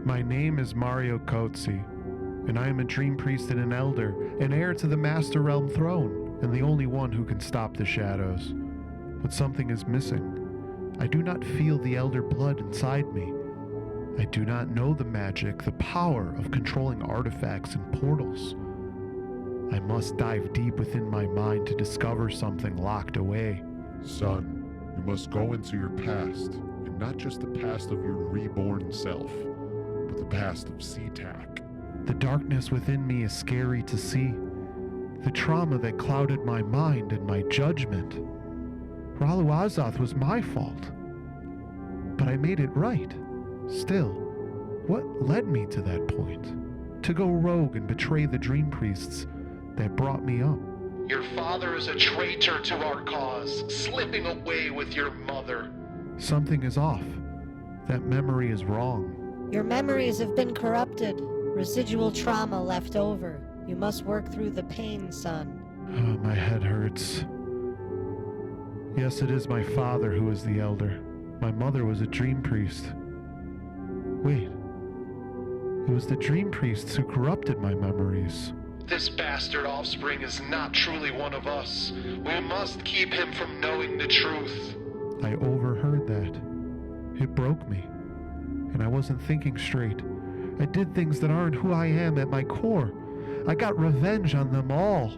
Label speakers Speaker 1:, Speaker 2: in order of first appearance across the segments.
Speaker 1: My name is Mario Kotze, and I am a dream priest and an elder, an heir to the Master Realm throne, and the only one who can stop the shadows. But something is missing. I do not feel the elder blood inside me. I do not know the magic, the power of controlling artifacts and portals. I must dive deep within my mind to discover something locked away.
Speaker 2: Son, you must go into your past, and not just the past of your reborn self, but the past of SeaTac.
Speaker 1: The darkness within me is scary to see. The trauma that clouded my mind and my judgment. Ralu Azoth was my fault. But I made it right. Still, what led me to that point? To go rogue and betray the dream priests that brought me up.
Speaker 3: Your father is a traitor to our cause, slipping away with your mother.
Speaker 1: Something is off. That memory is wrong.
Speaker 4: Your memories have been corrupted. Residual trauma left over. You must work through the pain, son.
Speaker 1: Oh, my head hurts. Yes, it is my father who is the elder. My mother was a dream priest. Wait. It was the dream priests who corrupted my memories.
Speaker 3: This bastard offspring is not truly one of us. We must keep him from knowing the truth.
Speaker 1: I overheard that. It broke me. And I wasn't thinking straight. I did things that aren't who I am at my core. I got revenge on them all.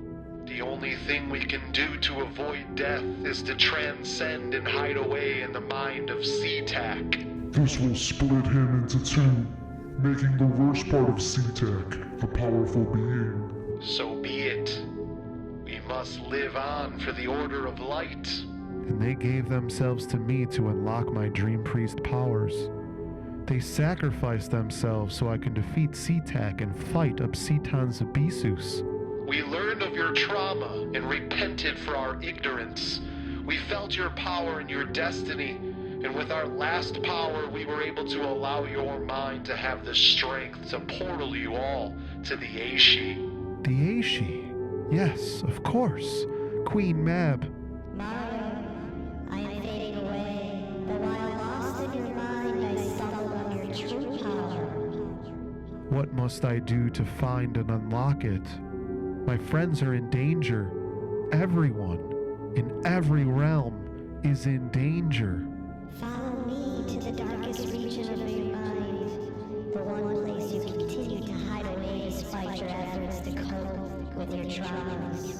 Speaker 3: The only thing we can do to avoid death is to transcend and hide away in the mind of SeaTac.
Speaker 5: This will split him into two, making the worst part of SeaTac the powerful being.
Speaker 3: So be it. We must live on for the Order of Light.
Speaker 1: And they gave themselves to me to unlock my dream priest powers. They sacrificed themselves so I can defeat SeaTac and fight Obscitans Abyssus.
Speaker 3: We learned of your trauma and repented for our ignorance. We felt your power and your destiny, and with our last power we were able to allow your mind to have the strength to portal you all to the Aishi.
Speaker 1: The Aishi? Yes, of course. Queen Mab.
Speaker 6: Mario, I am fading away, but while lost in your mind, I stumbled on your true power.
Speaker 1: What must I do to find and unlock it? My friends are in danger. Everyone, in every realm, is in danger.
Speaker 6: Follow me to the darkest region of your mind, the one place you continue to hide away despite your efforts to cope with your traumas.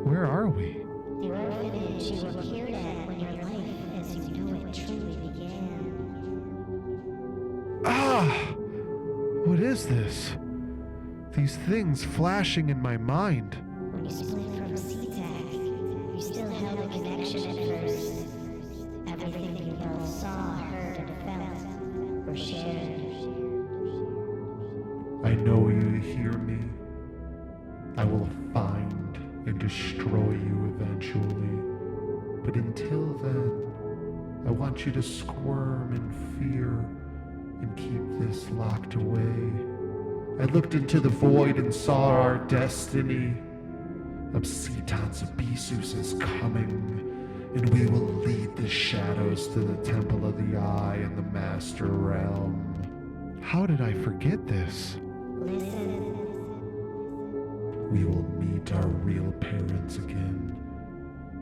Speaker 1: Where are we?
Speaker 6: The orphanage you appeared at when your life as you know it truly began.
Speaker 1: Ah! What is this? These things flashing in my mind.
Speaker 6: When you split from SeaTac, you still held a connection at first. Everything you both saw, heard, and felt were shared.
Speaker 1: I know you hear me. I will find and destroy you eventually. But until then, I want you to squirm in fear and keep this locked away. I looked into the void and saw our destiny. Obscitans Abyssus is coming, and we will lead the shadows to the Temple of the Eye in the Master Realm. How did I forget this?
Speaker 6: Listen.
Speaker 1: We will meet our real parents again.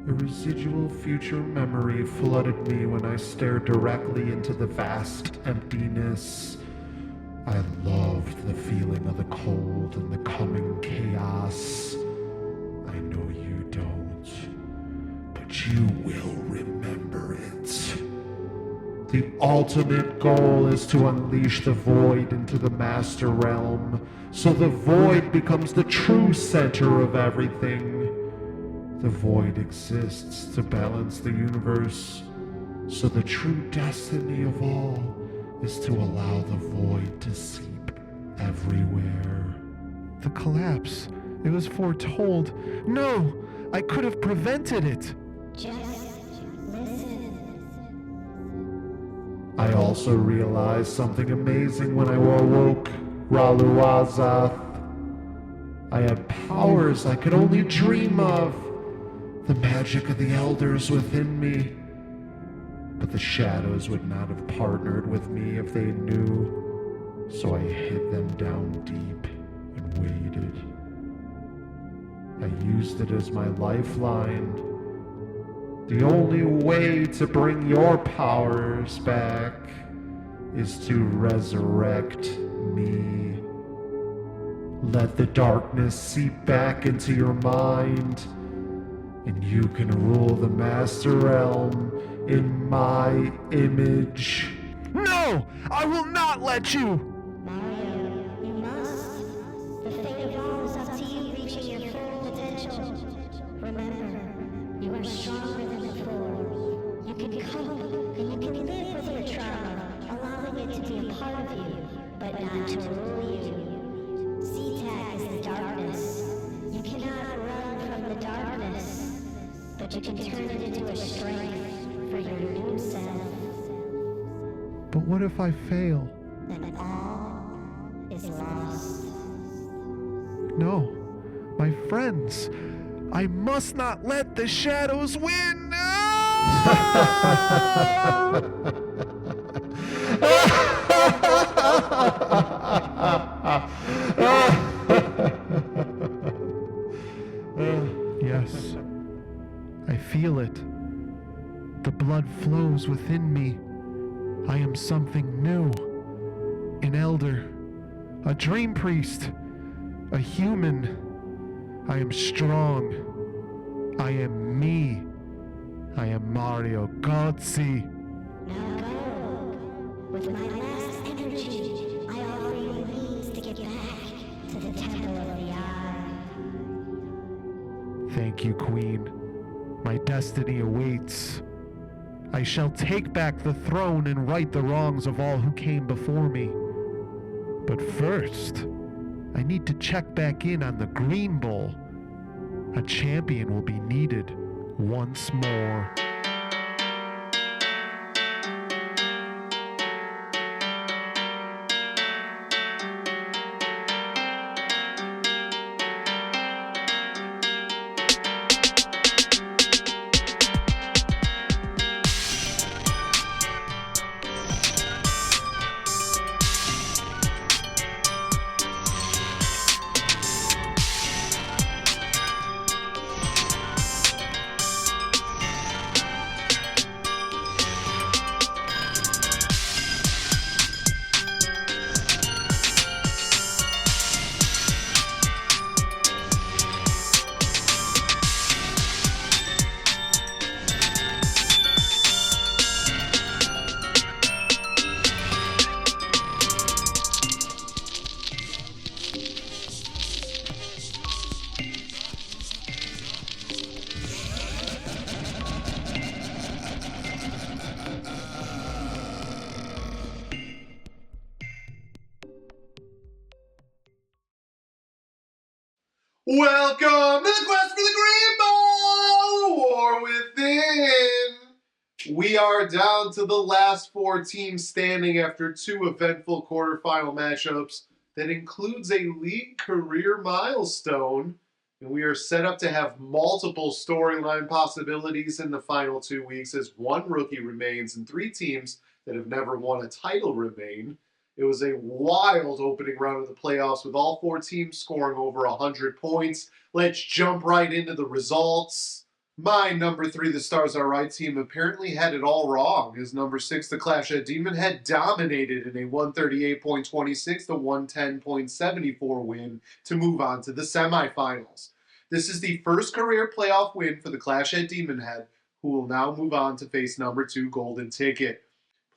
Speaker 1: A residual future memory flooded me when I stared directly into the vast emptiness. I loved the feeling of the cold and the coming chaos. I know you don't, but you will remember it. The ultimate goal is to unleash the void into the Master Realm, so the void becomes the true center of everything. The void exists to balance the universe, so the true destiny of all is to allow the void to seep everywhere. The collapse, it was foretold. No, I could have prevented it.
Speaker 6: Just listen.
Speaker 1: I also realized something amazing when I awoke, Ralu Azoth. I had powers I could only dream of. The magic of the elders within me. but the shadows would not have partnered with me if they knew. So I hid them down deep and waited. I used it as my lifeline. The only way to bring your powers back is to resurrect me. Let the darkness seep back into your mind, and you can rule the Master Realm in my image.
Speaker 7: No! I will not let you!
Speaker 6: Mario, you must. The fate of all is up to you reaching your full potential. Remember, you are stronger than before. You can cope and you can live with your trauma, allowing it to be a part of you, but not to rule you. CTAC is the darkness. You cannot run from the darkness, but you can turn it into a strength for your new self.
Speaker 1: But what if I fail?
Speaker 6: Then all is lost.
Speaker 1: No, my friends, I must not let the shadows win! Yes, I feel it. The blood flows within me. I am something new. An elder, a dream priest, a human. I am strong. I am me. I am Mario Gozzi.
Speaker 6: Now go. With my last energy, I offer you the means to get back to the Temple of the Eye.
Speaker 1: Thank you, Queen. My destiny awaits. I shall take back the throne and right the wrongs of all who came before me. But first, I need to check back in on the Green Bull. A champion will be needed once more.
Speaker 3: Welcome to the quest for the Green Ball! War Within! We are down to the last 4 teams standing after 2 eventful quarterfinal matchups that includes a league career milestone. And we are set up to have multiple storyline possibilities in the final 2 weeks as 1 rookie remains and 3 teams that have never won a title remain. It was a wild opening round of the playoffs with all 4 teams scoring over 100 points. Let's jump right into the results. My number 3, the Stars Are Right team, apparently had it all wrong, as number 6, the Clash at Demonhead, dominated in a 138.26 to 110.74 win to move on to the semifinals. This is the first career playoff win for the Clash at Demonhead, who will now move on to face number 2, Golden Ticket.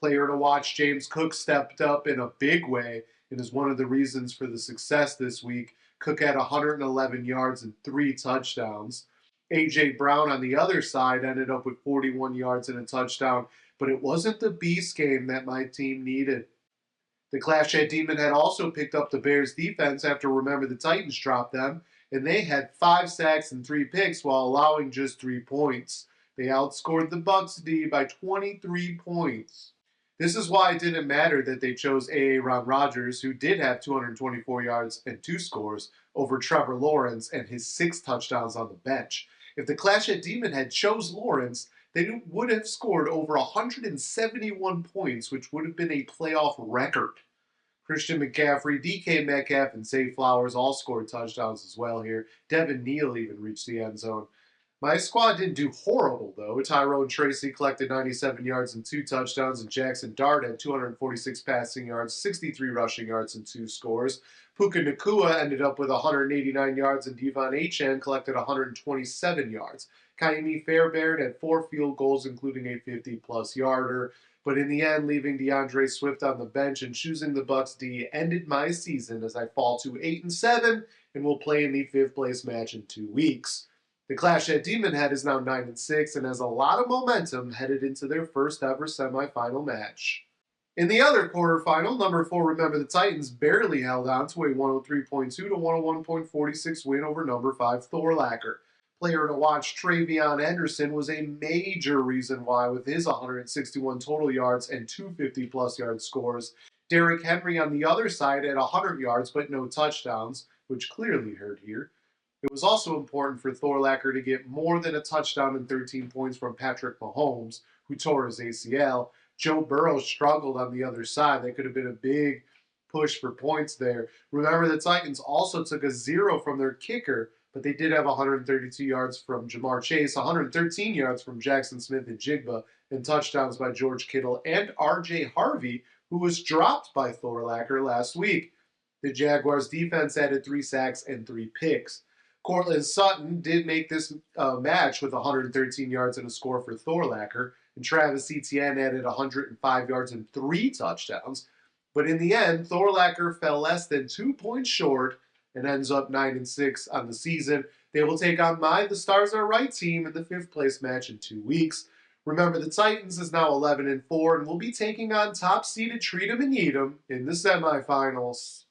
Speaker 3: Player to watch, James Cook, stepped up in a big way and is one of the reasons for the success this week. Cook had 111 yards and 3 touchdowns. A.J. Brown on the other side ended up with 41 yards and a touchdown, but it wasn't the beast game that my team needed. The Clash at Demonhead also picked up the Bears' defense after Remember the Titans dropped them, and they had 5 sacks and 3 picks while allowing just 3 points. They outscored the Bucks D by 23 points. This is why it didn't matter that they chose A.A. Ron Rodgers, who did have 224 yards and 2 scores, over Trevor Lawrence and his 6 touchdowns on the bench. If the Clash at Demonhead chose Lawrence, they would have scored over 171 points, which would have been a playoff record. Christian McCaffrey, DK Metcalf, and Zay Flowers all scored touchdowns as well here. Devin Neal even reached the end zone. My squad didn't do horrible, though. Tyrone Tracy collected 97 yards and 2 touchdowns, and Jackson Dart had 246 passing yards, 63 rushing yards, and 2 scores. Puka Nacua ended up with 189 yards, and Devon Achane collected 127 yards. Kaimi Fairbairn had 4 field goals, including a 50-plus yarder. But in the end, leaving DeAndre Swift on the bench and choosing the Bucs D ended my season as I fall to 8-7 and will play in the 5th place match in 2 weeks. The Clash at Demonhead is now 9-6 and has a lot of momentum headed into their first ever semifinal match. In the other quarterfinal, number 4 Remember the Titans barely held on to a 103.2 to 101.46 win over number 5 Thor-lacher. Player to watch, Travion Henderson, was a major reason why with his 161 total yards and 2 50-plus yard scores. Derrick Henry on the other side had 100 yards but no touchdowns, which clearly hurt here. It was also important for Thor-lacher to get more than a touchdown and 13 points from Patrick Mahomes, who tore his ACL. Joe Burrow struggled on the other side. That could have been a big push for points there. Remember, the Titans also took a 0 from their kicker, but they did have 132 yards from Jamar Chase, 113 yards from Jackson Smith and Jigba, and touchdowns by George Kittle and R.J. Harvey, who was dropped by Thor-lacher last week. The Jaguars' defense added 3 sacks and 3 picks. Cortland Sutton did make this match with 113 yards and a score for Thor-lacher, and Travis Etienne added 105 yards and 3 touchdowns. But in the end, Thor-lacher fell less than 2 points short and ends up 9-6 on the season. They will take on The Stars Are Right team in the 5th place match in 2 weeks. Remember, the Titans is now 11-4 and will be taking on top-seeded Treat 'em and Yeet 'em in the semifinals.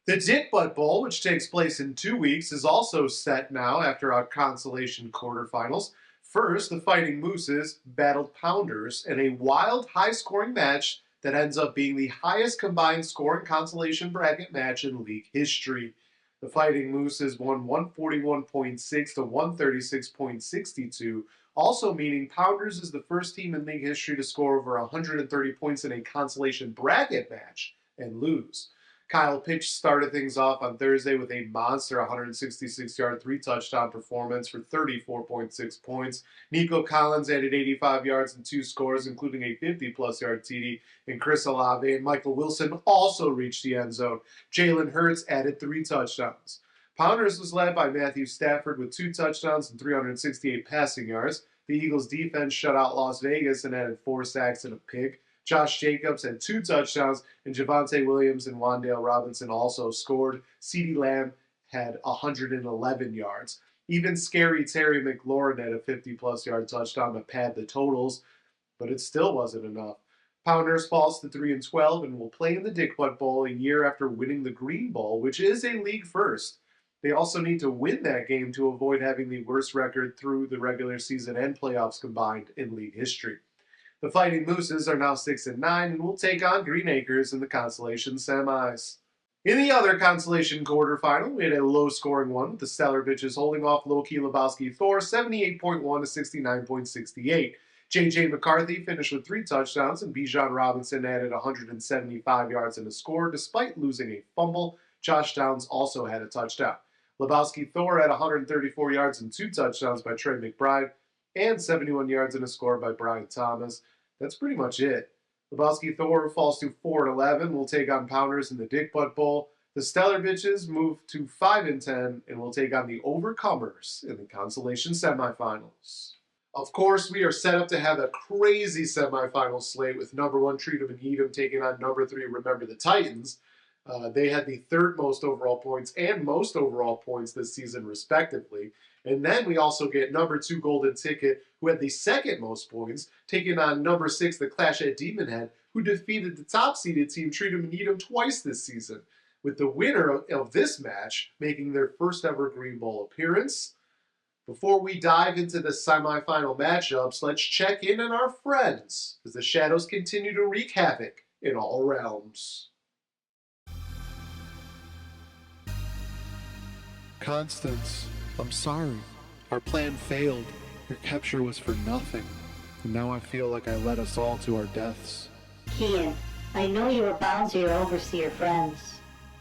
Speaker 3: The Dick Butt Bowl, which takes place in 2 weeks, is also set now after our Consolation quarterfinals. First, the Fighting Mooses battled Pounders in a wild, high-scoring match that ends up being the highest combined scoring consolation bracket match in league history. The Fighting Mooses won 141.6 to 136.62, also meaning Pounders is the first team in league history to score over 130 points in a consolation bracket match and lose. Kyle Pitts started things off on Thursday with a monster 166-yard, 3-touchdown performance for 34.6 points. Nico Collins added 85 yards and 2 scores, including a 50-plus yard TD. And Chris Olave and Michael Wilson also reached the end zone. Jalen Hurts added 3 touchdowns. Pounders was led by Matthew Stafford with 2 touchdowns and 368 passing yards. The Eagles' defense shut out Las Vegas and added 4 sacks and a pick. Josh Jacobs had 2 touchdowns, and Javonte Williams and Wan'Dale Robinson also scored. CeeDee Lamb had 111 yards. Even scary Terry McLaurin had a 50-plus yard touchdown to pad the totals, but it still wasn't enough. Pounders falls to 3-12 and will play in the Dick Butt Bowl a year after winning the Green Bowl, which is a league first. They also need to win that game to avoid having the worst record through the regular season and playoffs combined in league history. The Fighting Mooses are now 6-9 and will take on Green Acres in the Consolation semis. In the other Consolation quarterfinal, we had a low-scoring one with the Stellar Bitches holding off Loki Lebowski Thor 78.1 to 69.68. J.J. McCarthy finished with 3 touchdowns, and Bijan Robinson added 175 yards and a score despite losing a fumble. Josh Downs also had a touchdown. Lebowski Thor had 134 yards and 2 touchdowns by Trey McBride, and 71 yards and a score by Brian Thomas. That's pretty much it. Lebowski Thor falls to 4-11. We'll take on Pounders in the Dick Butt Bowl. The Stellar Bitches move to 5-10 and will take on the Overcomers in the Consolation semifinals. Of course, we are set up to have a crazy semifinal slate with number 1 Treat 'em and Yeet 'em taking on number 3 Remember the Titans. They had the 3rd most overall points and most overall points this season, respectively. And then we also get number 2 Golden Ticket, who had the 2nd most points, taking on number 6 the Clash at Demonhead, who defeated the top-seeded team Treat 'em and Yeet 'em twice this season, with the winner of this match making their first ever Green Bowl appearance. Before we dive into the semifinal matchups, let's check in on our friends as the shadows continue to wreak havoc in all realms.
Speaker 8: Constance, I'm sorry. Our plan failed. Your capture was for nothing.
Speaker 3: And now I feel like I led us all to our deaths.
Speaker 6: Kian, I know you were bound to your overseer friends,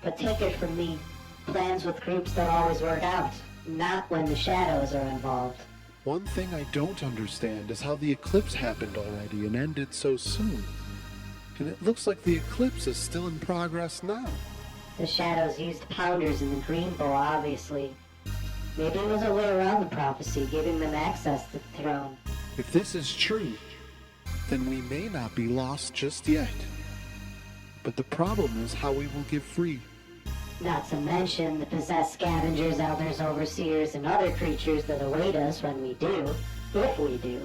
Speaker 6: but take it from me. Plans with groups don't always work out, not when the shadows are involved.
Speaker 3: One thing I don't understand is how the eclipse happened already and ended so soon. And it looks like the eclipse is still in progress now.
Speaker 6: The shadows used pounders in the green bowl, obviously. Maybe it was a way around the prophecy, giving them access to the throne.
Speaker 3: If this is true, then we may not be lost just yet. But the problem is how we will get free.
Speaker 6: Not to mention the possessed scavengers, elders, overseers, and other creatures that await us when we do, if we do.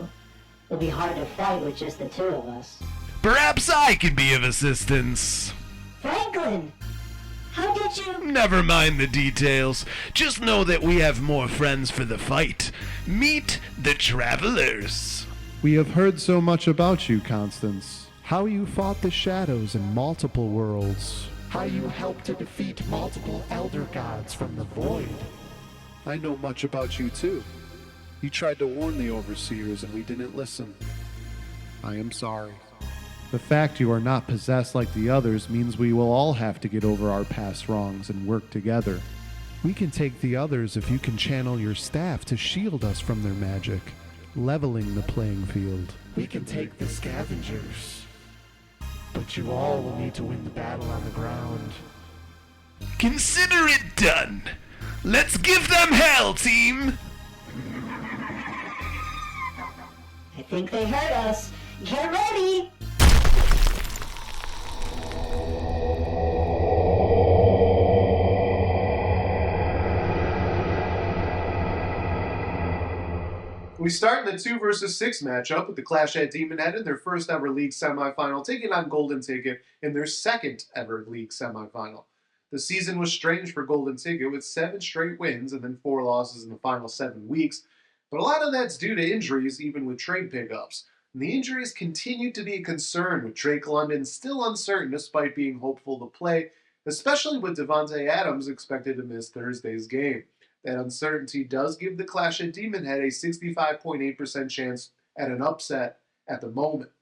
Speaker 6: It'll be hard to fight with just the two of us.
Speaker 7: Perhaps I can be of assistance.
Speaker 6: Franklin! How did you...
Speaker 7: Never mind the details. Just know that we have more friends for the fight. Meet the Travelers.
Speaker 3: We have heard so much about you, Constance. How you fought the shadows in multiple worlds.
Speaker 1: How you helped to defeat multiple elder gods from the void.
Speaker 3: I know much about you too. You tried to warn the overseers and we didn't listen. I am sorry. The fact you are not possessed like the others means we will all have to get over our past wrongs and work together. We can take the others if you can channel your staff to shield us from their magic, leveling the playing field.
Speaker 1: We can take the scavengers. But you all will need to win the battle on the ground.
Speaker 7: Consider it done. Let's give them hell, team.
Speaker 6: I think they heard us. Get ready!
Speaker 8: We start in the 2 versus 6 matchup with the Clash at Demonhead in their first ever league semifinal, taking on Golden Ticket in their second ever league semifinal. The season was strange for Golden Ticket with 7 straight wins and then 4 losses in the final 7 weeks, but a lot of that's due to injuries, even with trade pickups. And the injuries continued to be a concern, with Drake London still uncertain despite being hopeful to play, especially with Devontae Adams expected to miss Thursday's game. That uncertainty does give the Clash at Demonhead a 65.8% chance at an upset at the moment.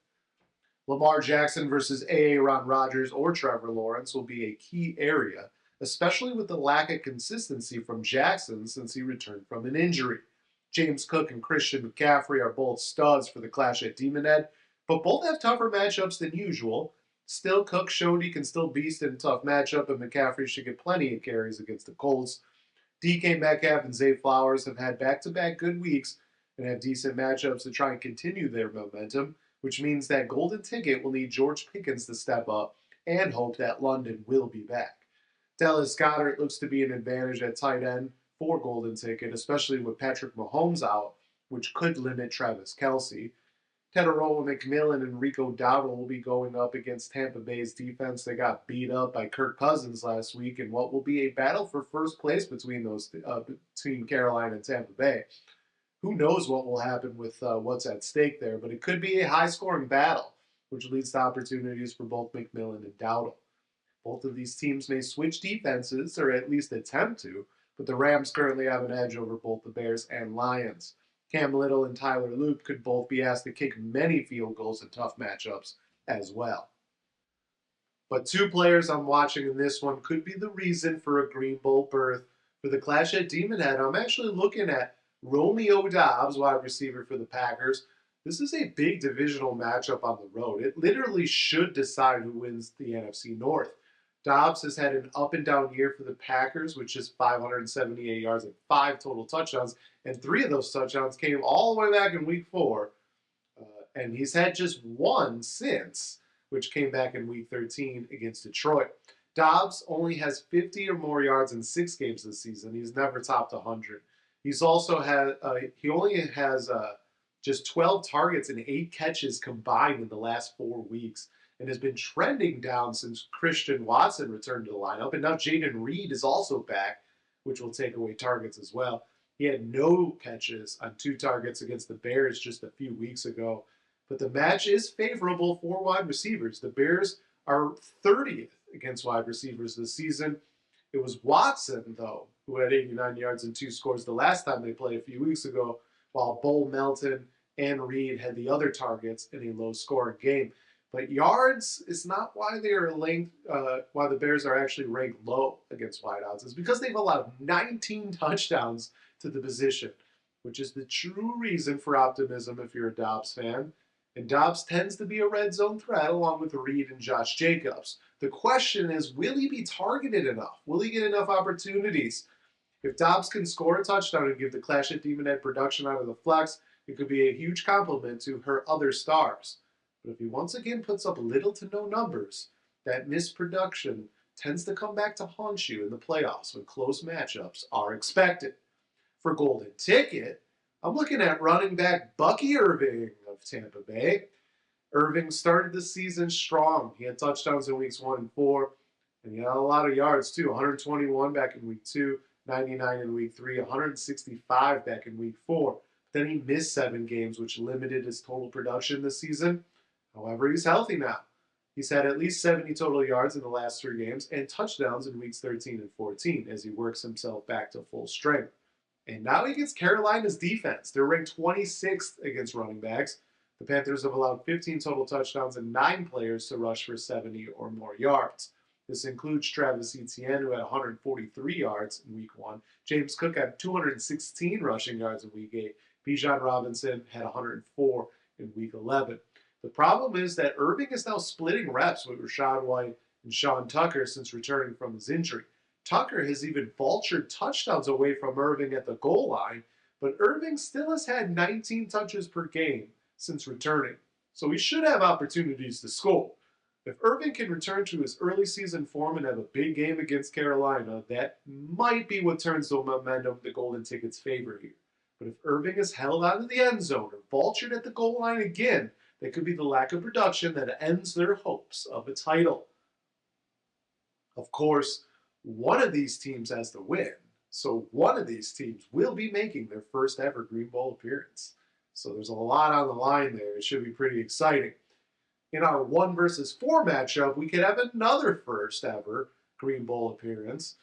Speaker 8: Lamar Jackson versus Aaron Rodgers or Trevor Lawrence will be a key area, especially with the lack of consistency from Jackson since he returned from an injury. James Cook and Christian McCaffrey are both studs for the Clash at Demonhead, but both have tougher matchups than usual. Still, Cook showed he can still beast in a tough matchup, and McCaffrey should get plenty of carries against the Colts. DK Metcalf and Zay Flowers have had back-to-back good weeks and have decent matchups to try and continue their momentum, which means that Golden Ticket will need George Pickens to step up and hope that London will be back. Dallas Goedert looks to be an advantage at tight end for Golden Ticket, especially with Patrick Mahomes out, which could limit Travis Kelce. Tedoroa McMillan and Rico Dowdle will be going up against Tampa Bay's defense. They got beat up by Kirk Cousins last week in what will be a battle for first place between between Carolina and Tampa Bay. Who knows what will happen with what's at stake there, but it could be a high-scoring battle, which leads to opportunities for both McMillan and Dowdle. Both of these teams may switch defenses, or at least attempt to, but the Rams currently have an edge over both the Bears and Lions. Cam Little and Tyler Loop could both be asked to kick many field goals in tough matchups as well. But 2 players I'm watching in this one could be the reason for a Green Bowl berth. For the Clash at Demonhead, I'm actually looking at Romeo Doubs, wide receiver for the Packers. This is a big divisional matchup on the road. It literally should decide who wins the NFC North. Doubs has had an up-and-down year for the Packers, with just 578 yards and 5 total touchdowns, and 3 of those touchdowns came all the way back in Week 4. And he's had just 1 since, which came back in Week 13 against Detroit. Doubs only has 50 or more yards in 6 games this season. He's never topped 100. He's also had he only has just 12 targets and 8 catches combined in the last 4 weeks, and has been trending down since Christian Watson returned to the lineup. And now Jaden Reed is also back, which will take away targets as well. He had no catches on 2 targets against the Bears just a few weeks ago. But the match is favorable for wide receivers. The Bears are 30th against wide receivers this season. It was Watson, though, who had 89 yards and 2 scores the last time they played a few weeks ago, while Bull Melton and Reed had the other targets in a low-scoring game. But yards is not why they are linked. Why the Bears are actually ranked low against wideouts is because they've allowed 19 touchdowns to the position, which is the true reason for optimism if you're a Dobbs fan. And Dobbs tends to be a red zone threat along with Reed and Josh Jacobs. The question is, will he be targeted enough? Will he get enough opportunities? If Dobbs can score a touchdown and give the Clash at Demonhead production out of the flex, it could be a huge compliment to her other stars. But if he once again puts up little to no numbers, that missed production tends to come back to haunt you in the playoffs when close matchups are expected. For Golden Ticket, I'm looking at running back Bucky Irving of Tampa Bay. Irving started the season strong. He had touchdowns in weeks 1 and 4, and he had a lot of yards too. 121 back in week 2, 99 in week 3, 165 back in week 4. Then he missed 7 games, which limited his total production this season. However, he's healthy now. He's had at least 70 total yards in the last 3 games and touchdowns in weeks 13 and 14 as he works himself back to full strength. And now he gets Carolina's defense. They're ranked 26th against running backs. The Panthers have allowed 15 total touchdowns and 9 players to rush for 70 or more yards. This includes Travis Etienne, who had 143 yards in week 1. James Cook had 216 rushing yards in week 8. Bijan Robinson had 104 in week 11. The problem is that Irving is now splitting reps with Rachaad White and Sean Tucker since returning from his injury. Tucker has even vultured touchdowns away from Irving at the goal line, but Irving still has had 19 touches per game since returning, so he should have opportunities to score. If Irving can return to his early season form and have a big game against Carolina, that might be what turns the momentum the Golden Ticket's favor here. But if Irving is held out of the end zone or vultured at the goal line again, that could be the lack of production that ends their hopes of a title. Of course, one of these teams has to win, so one of these teams will be making their first ever Green Bowl appearance. So there's a lot on the line there. It should be pretty exciting. In our 1 versus 4 matchup, we could have another first ever Green Bowl appearance.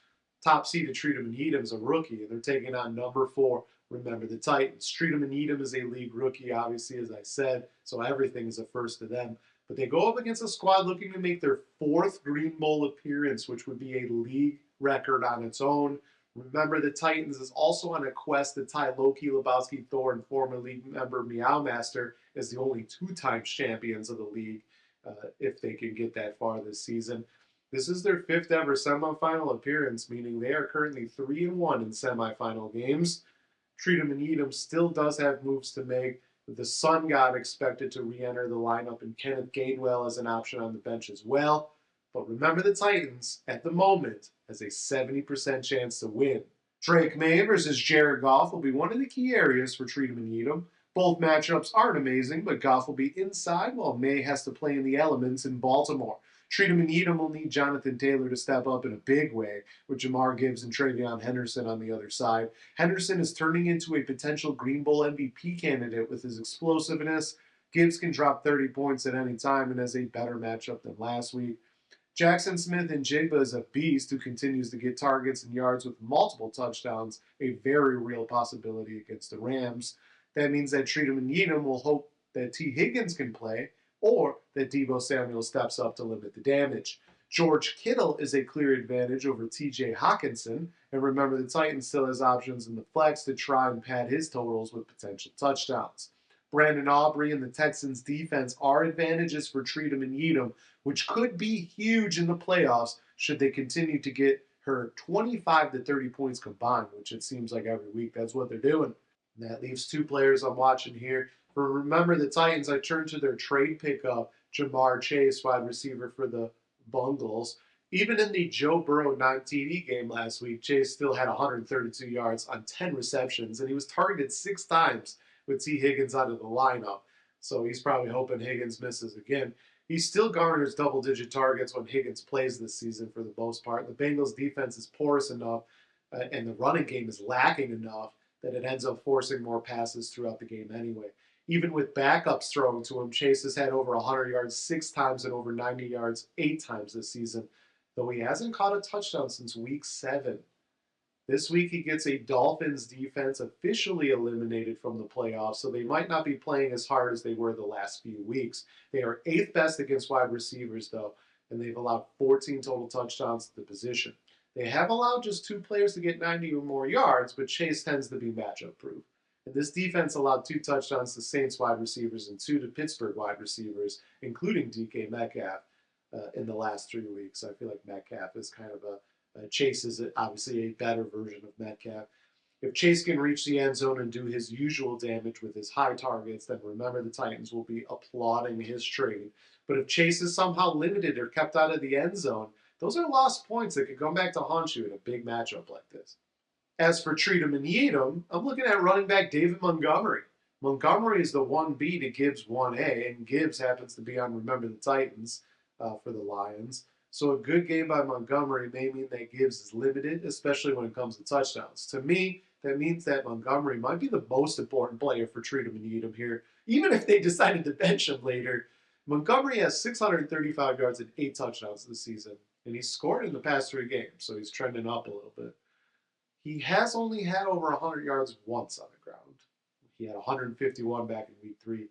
Speaker 8: Top seeded Treatham and Needham's a rookie, and they're taking on number 4, Remember the Titans. Treatham and Needham is a league rookie, obviously, as I said, so everything is a first to them. But they go up against a squad looking to make their 4th Green Bowl appearance, which would be a league record on its own. Remember the Titans is also on a quest to tie Loki, Lebowski, Thor, and former league member Meowmaster as the only 2-time champions of the league, if they can get that far this season. This is their 5th ever semifinal appearance, meaning they are currently 3-1 in semifinal games. Treatham and Needham still does have moves to make, with the Sun God expected to re-enter the lineup and Kenneth Gainwell as an option on the bench as well. But remember the Titans, at the moment, has a 70% chance to win. Drake May versus Jared Goff will be one of the key areas for Treatham and Needham. Both matchups aren't amazing, but Goff will be inside while May has to play in the elements in Baltimore. Treatham and Needham will need Jonathan Taylor to step up in a big way, with Jamar Gibbs and Travion Henderson on the other side. Henderson is turning into a potential Green Bowl MVP candidate with his explosiveness. Gibbs can drop 30 points at any time and has a better matchup than last week. Jackson Smith and Jigba is a beast who continues to get targets and yards with multiple touchdowns, a very real possibility against the Rams. That means that Treatham and Needham will hope that T. Higgins can play, or that Deebo Samuel steps up to limit the damage. George Kittle is a clear advantage over T.J. Hawkinson, and remember the Titans still has options in the flex to try and pad his totals with potential touchdowns. Brandon Aubrey and the Texans' defense are advantages for Treatham and Needham, which could be huge in the playoffs should they continue to get her 25 to 30 points combined, which it seems like every week that's what they're doing. And that leaves 2 players I'm watching here. For Remember the Titans, I turned to their trade pickup, Jamar Chase, wide receiver for the Bungles. Even in the Joe Burrow non-TD game last week, Chase still had 132 yards on 10 receptions, and he was targeted 6 times with T. Higgins out of the lineup. So he's probably hoping Higgins misses again. He still garners double-digit targets when Higgins plays this season for the most part. The Bengals' defense is porous enough, and the running game is lacking enough that it ends up forcing more passes throughout the game anyway. Even with backups throwing to him, Chase has had over 100 yards 6 times and over 90 yards 8 times this season, though he hasn't caught a touchdown since week 7. This week he gets a Dolphins defense officially eliminated from the playoffs, so they might not be playing as hard as they were the last few weeks. They are 8th best against wide receivers, though, and they've allowed 14 total touchdowns to the position. They have allowed just 2 players to get 90 or more yards, but Chase tends to be matchup proof. And this defense allowed 2 touchdowns to Saints wide receivers and 2 to Pittsburgh wide receivers, including DK Metcalf, in the last 3 weeks. I feel like Metcalf is kind of Chase is obviously a better version of Metcalf. If Chase can reach the end zone and do his usual damage with his high targets, then remember the Titans will be applauding his trade. But if Chase is somehow limited or kept out of the end zone, those are lost points that could come back to haunt you in a big matchup like this. As for treat 'em and yeet 'em, I'm looking at running back David Montgomery. Montgomery is the 1B to Gibbs 1A, and Gibbs happens to be on Remember the Titans for the Lions. So a good game by Montgomery may mean that Gibbs is limited, especially when it comes to touchdowns. To me, that means that Montgomery might be the most important player for treat 'em and yeet 'em here, even if they decided to bench him later. Montgomery has 635 yards and 8 touchdowns this season, and he's scored in the past 3 games, so he's trending up a little bit. He has only had over 100 yards once on the ground. He had 151 back in week 3.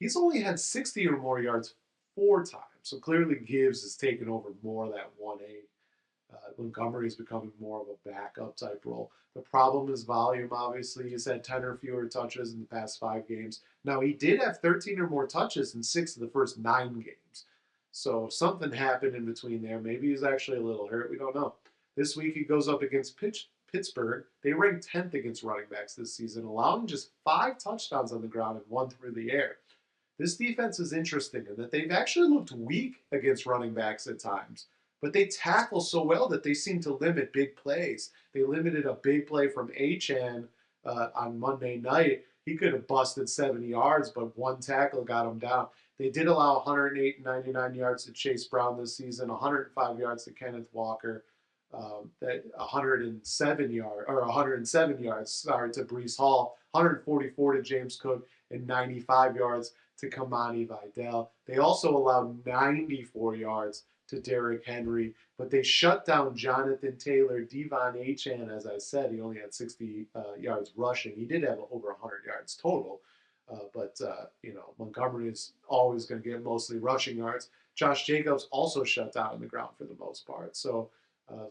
Speaker 8: He's only had 60 or more yards 4 times. So clearly Gibbs has taken over more of that 1A. Montgomery is becoming more of a backup type role. The problem is volume, obviously. He's had 10 or fewer touches in the past 5 games. Now, he did have 13 or more touches in 6 of the first 9 games. So something happened in between there. Maybe he's actually a little hurt. We don't know. This week he goes up against Pittsburgh. They ranked 10th against running backs this season, allowing just 5 touchdowns on the ground and 1 through the air. This defense is interesting in that they've actually looked weak against running backs at times, but they tackle so well that they seem to limit big plays. They limited a big play from Achane on Monday night. He could have busted 70 yards, but 1 tackle got him down. They did allow 108 and 99 yards to Chase Brown this season, 105 yards to Kenneth Walker, 107 yards to Breece Hall, 144 to James Cook, and 95 yards to Kamani Vidal. They also allowed 94 yards to Derrick Henry, but they shut down Jonathan Taylor. Devon Achane, as I said, he only had 60 yards rushing. He did have over 100 yards total, but Montgomery is always going to get mostly rushing yards. Josh Jacobs also shut down on the ground for the most part. So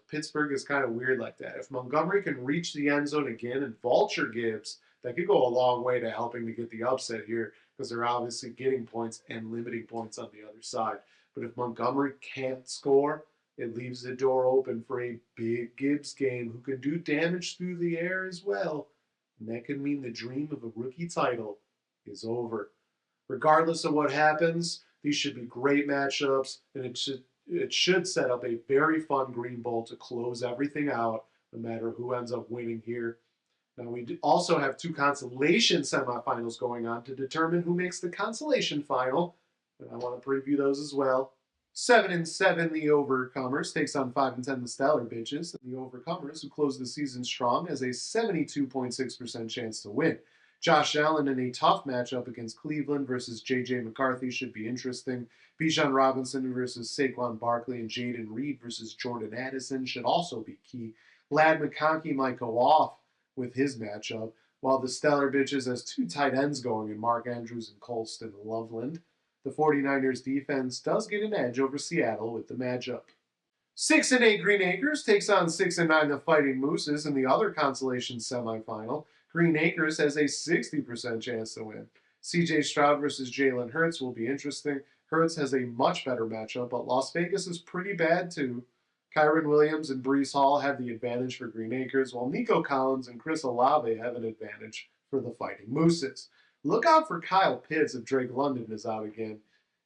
Speaker 8: Pittsburgh is kind of weird like that. If Montgomery can reach the end zone again and vulture Gibbs, that could go a long way to helping to get the upset here, because they're obviously getting points and limiting points on the other side. But if Montgomery can't score, it leaves the door open for a big Gibbs game who can do damage through the air as well. And that could mean the dream of a rookie title is over. Regardless of what happens, these should be great matchups, and it should set up a very fun Green Bowl to close everything out, no matter who ends up winning here. Now, we also have 2 consolation semifinals going on to determine who makes the consolation final, and I want to preview those as well. 7-7, the Overcomers, takes on 5-10, the Stellar Bitches, and the Overcomers, who close the season strong, has a 72.6% chance to win. Josh Allen in a tough matchup against Cleveland versus J.J. McCarthy should be interesting. Bijan Robinson versus Saquon Barkley and Jaden Reed versus Jordan Addison should also be key. Lad McConkey might go off with his matchup, while the Stellar Bitches has 2 tight ends going in Mark Andrews and Colston Loveland. The 49ers defense does get an edge over Seattle with the matchup. 6-8 Green Acres takes on 6-9 the Fighting Mooses in the other consolation semifinal. Green Acres has a 60% chance to win. CJ Stroud versus Jalen Hurts will be interesting. Hurts has a much better matchup, but Las Vegas is pretty bad too. Kyron Williams and Breece Hall have the advantage for Green Acres, while Nico Collins and Chris Olave have an advantage for the Fighting Mooses. Look out for Kyle Pitts if Drake London is out again,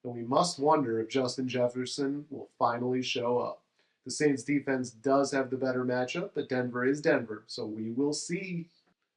Speaker 8: and we must wonder if Justin Jefferson will finally show up. The Saints defense does have the better matchup, but Denver is Denver, so we will see.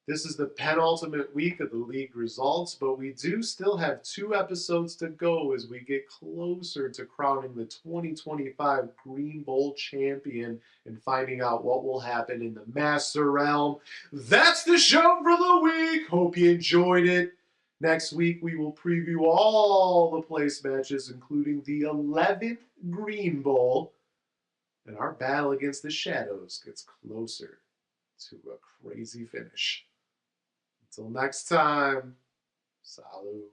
Speaker 8: This is the penultimate week of the league results, but we do still have 2 episodes to go as we get closer to crowning the 2025 Green Bowl champion and finding out what will happen in the Master Realm. That's the show for the week. Hope you enjoyed it. Next week, we will preview all the place matches, including the 11th Green Bowl, and our battle against the Shadows gets closer to a crazy finish. Until next time, salut.